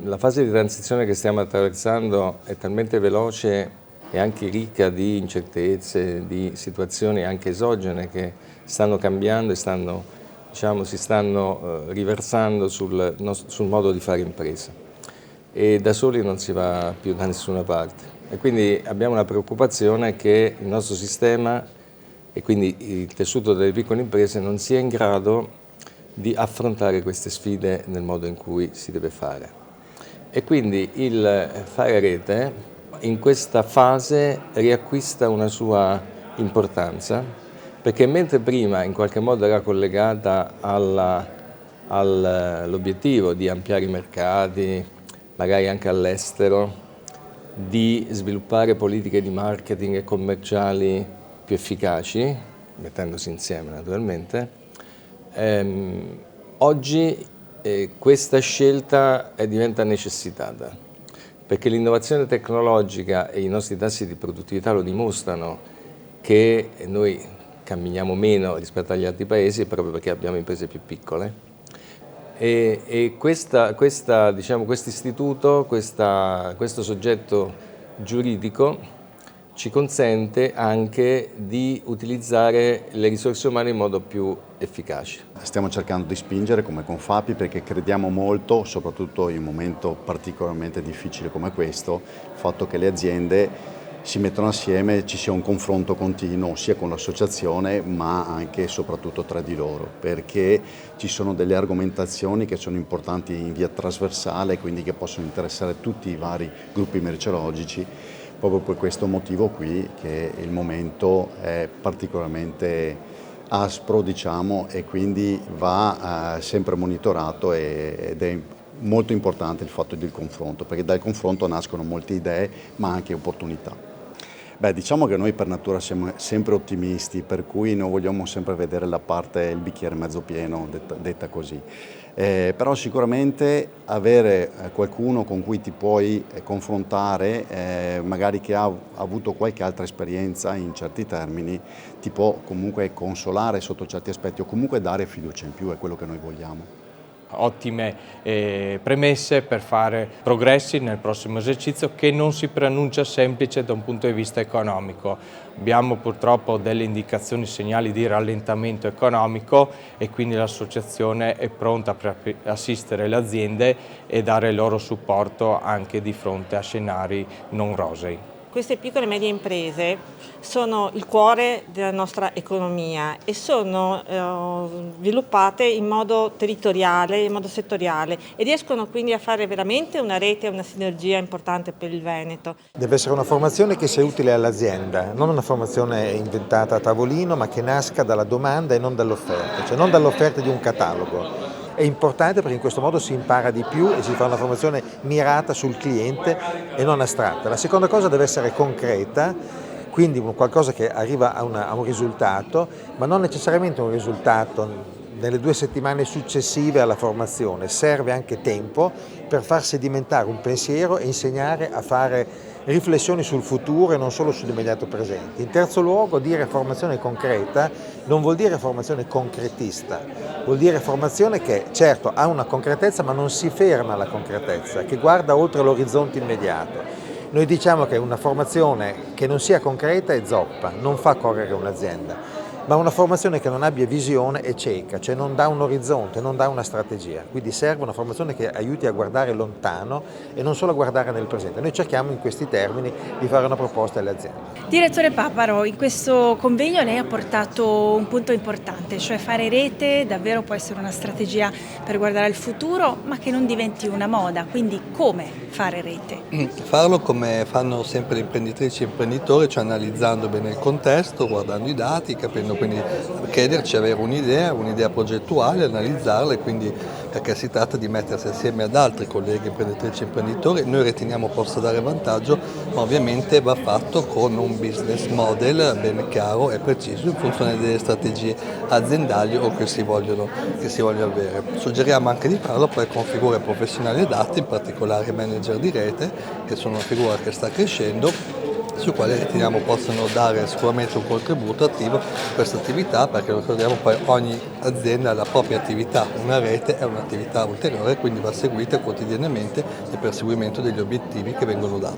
La fase di transizione che stiamo attraversando è talmente veloce e anche ricca di incertezze, di situazioni anche esogene che stanno cambiando e si stanno riversando sul modo di fare impresa. E da soli non si va più da nessuna parte. E quindi abbiamo una preoccupazione che il nostro sistema e quindi il tessuto delle piccole imprese non sia in grado di affrontare queste sfide nel modo in cui si deve fare. E quindi il fare rete in questa fase riacquista una sua importanza, perché mentre prima in qualche modo era collegata all'obiettivo di ampliare i mercati, magari anche all'estero, di sviluppare politiche di marketing e commerciali più efficaci, mettendosi insieme naturalmente, oggi questa scelta diventa necessitata, perché l'innovazione tecnologica e i nostri tassi di produttività lo dimostrano che noi camminiamo meno rispetto agli altri paesi proprio perché abbiamo imprese più piccole. E questo istituto, questo soggetto giuridico ci consente anche di utilizzare le risorse umane in modo più efficace. Stiamo cercando di spingere come Confapi perché crediamo molto, soprattutto in un momento particolarmente difficile come questo, il fatto che le aziende si mettono assieme, ci sia un confronto continuo sia con l'associazione ma anche e soprattutto tra di loro, perché ci sono delle argomentazioni che sono importanti in via trasversale, quindi che possono interessare tutti i vari gruppi merceologici, proprio per questo motivo qui che il momento è particolarmente aspro, diciamo, e quindi va sempre monitorato ed è molto importante il fatto del confronto, perché dal confronto nascono molte idee ma anche opportunità. Beh, diciamo che noi per natura siamo sempre ottimisti, per cui noi vogliamo sempre vedere il bicchiere mezzo pieno, detta così. Però sicuramente avere qualcuno con cui ti puoi confrontare, magari che ha avuto qualche altra esperienza in certi termini, ti può comunque consolare sotto certi aspetti o comunque dare fiducia in più, è quello che noi vogliamo. Ottime premesse per fare progressi nel prossimo esercizio che non si preannuncia semplice da un punto di vista economico. Abbiamo purtroppo delle indicazioni, segnali di rallentamento economico e quindi l'associazione è pronta per assistere le aziende e dare il loro supporto anche di fronte a scenari non rosei. Queste piccole e medie imprese sono il cuore della nostra economia e sono sviluppate in modo territoriale, in modo settoriale e riescono quindi a fare veramente una rete e una sinergia importante per il Veneto. Deve essere una formazione che sia utile all'azienda, non una formazione inventata a tavolino ma che nasca dalla domanda e non dall'offerta, cioè non dall'offerta di un catalogo. È importante perché in questo modo si impara di più e si fa una formazione mirata sul cliente e non astratta. La seconda cosa deve essere concreta, quindi qualcosa che arriva a un risultato, ma non necessariamente un risultato nelle 2 settimane successive alla formazione. Serve anche tempo per far sedimentare un pensiero e insegnare a fare riflessioni sul futuro e non solo sull'immediato presente. In terzo luogo, dire formazione concreta non vuol dire formazione concretista, vuol dire formazione che certo ha una concretezza ma non si ferma alla concretezza, che guarda oltre l'orizzonte immediato. Noi diciamo che una formazione che non sia concreta è zoppa, non fa correre un'azienda. Ma una formazione che non abbia visione è cieca, cioè non dà un orizzonte, non dà una strategia. Quindi serve una formazione che aiuti a guardare lontano e non solo a guardare nel presente. Noi cerchiamo in questi termini di fare una proposta alle aziende. Direttore Paparo, in questo convegno lei ha portato un punto importante, cioè fare rete davvero può essere una strategia per guardare al futuro, ma che non diventi una moda. Quindi come fare rete? Farlo come fanno sempre le imprenditrici e imprenditori, cioè analizzando bene il contesto, guardando i dati, capendo quindi chiederci, avere un'idea progettuale, analizzarla e quindi perché si tratta di mettersi assieme ad altri colleghi imprenditrici e imprenditori. Noi riteniamo possa dare vantaggio, ma ovviamente va fatto con un business model ben chiaro e preciso in funzione delle strategie aziendali o che si vogliono avere. Suggeriamo anche di farlo poi con figure professionali adatte, in particolare manager di rete, che sono una figura che sta crescendo sui quali riteniamo possano dare sicuramente un contributo attivo a questa attività, perché lo ricordiamo poi ogni azienda ha la propria attività, una rete è un'attività ulteriore, quindi va seguita quotidianamente nel perseguimento degli obiettivi che vengono dati.